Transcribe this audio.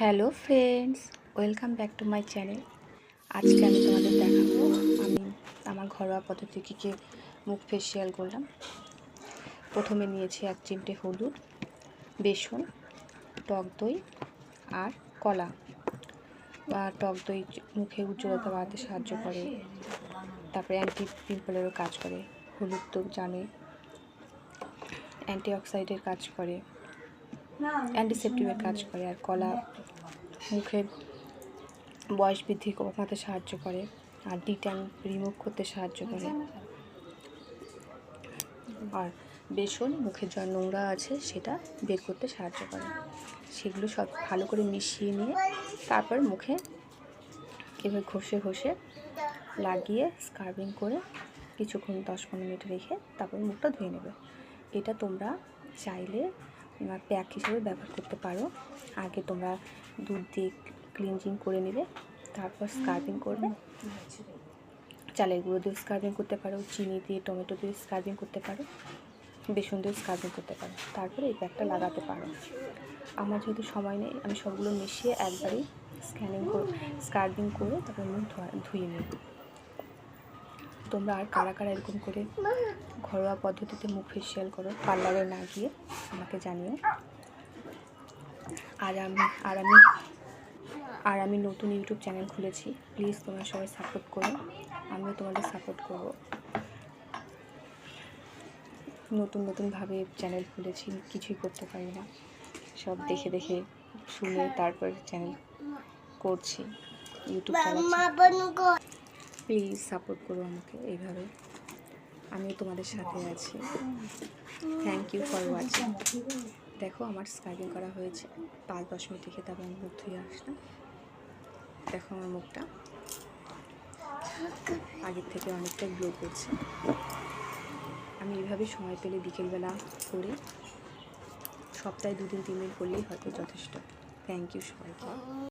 Hello friends, welcome back to my channel. আজকে আমি তোমাদের দেখাবো আমি আমার ঘরোয়া পদ্ধতি কী মুখ ফেসিয়াল করলাম। প্রথমে নিয়েছি 1 চিমটে হলুদ, বেসন, টক দই আর কলা। টক দই মুখে উজ্জ্বলতা বাড়াতে সাহায্য করে, তারপরে অ্যান্টি পিম্পলেরও কাজ করে। হলুদ তো জানোই অ্যান্টিঅক্সিডেন্টের কাজ করে, অ্যান্টিসেপটিকের কাজ করে, আর কলা মুখের বয়স বৃদ্ধি কমাতে সাহায্য করে আর ডিট্যান রিমুভ করতে সাহায্য করে। আর বেসন মুখে যা নোংরা আছে সেটা বের করতে সাহায্য করে। সেগুলো সব ভালো করে মিশিয়ে নিয়ে তারপর মুখে এবার ঘষে ঘষে লাগিয়ে স্ক্রাবিং করে কিছুক্ষণ 10-15 মিনিট রেখে তারপর মুখটা ধুয়ে নেবে। এটা তোমরা চাইলে প্যাক হিসেবে ব্যবহার করতে পারো। আগে তোমরা দুধ দিয়ে ক্লিনজিং করে নেবে, তারপর স্ক্রাবিং করবে। চালের গুঁড়ো দিয়ে স্ক্রাবিং করতে পারো, চিনি দিয়ে টমেটো দিয়ে স্ক্রাবিং করতে পারো, বেসন দিয়ে স্ক্রাবিং করতে পারো, তারপরে এই প্যাকটা লাগাতে পারো। আমার যেহেতু সময় নেই, আমি সবগুলো মিশিয়ে একবারেই স্ক্রাবিং করে তারপর মুখ ধুয়ে নিই। তোমরা আর কারা কারা এরকম করে ঘরোয়া পদ্ধতিতে মুখ ফেসিয়াল করো পার্লারে না গিয়ে আমাকে জানিও। আর আমি নতুন ইউটিউব চ্যানেল খুলেছি, প্লিজ তোমরা সবাই সাপোর্ট করো, আমিও তোমাদের সাপোর্ট করব। নতুনভাবে চ্যানেল খুলেছি, কিছুই করতে পারি না, সব দেখে দেখে শুনে তারপর চ্যানেল করছি, ইউটিউব চালাচ্ছি। প্লিজ সাপোর্ট করো আমাকে এইভাবে, আমিও তোমাদের সাথে আছি। Thank you for watching. দেখো আমার স্ক্রাবিং করা হয়েছে, 5-10 মিনিট রেখে তারপর আমি মুখ ধুয়ে আসলাম। দেখো আমার মুখটা আগের থেকে অনেকটা গ্লো করছে। আমি এইভাবে সময় পেলে বিকেলবেলা করি, সপ্তাহে 2-3 দিন করলেই হয়তো যথেষ্ট। থ্যাংক ইউ সবাইকে।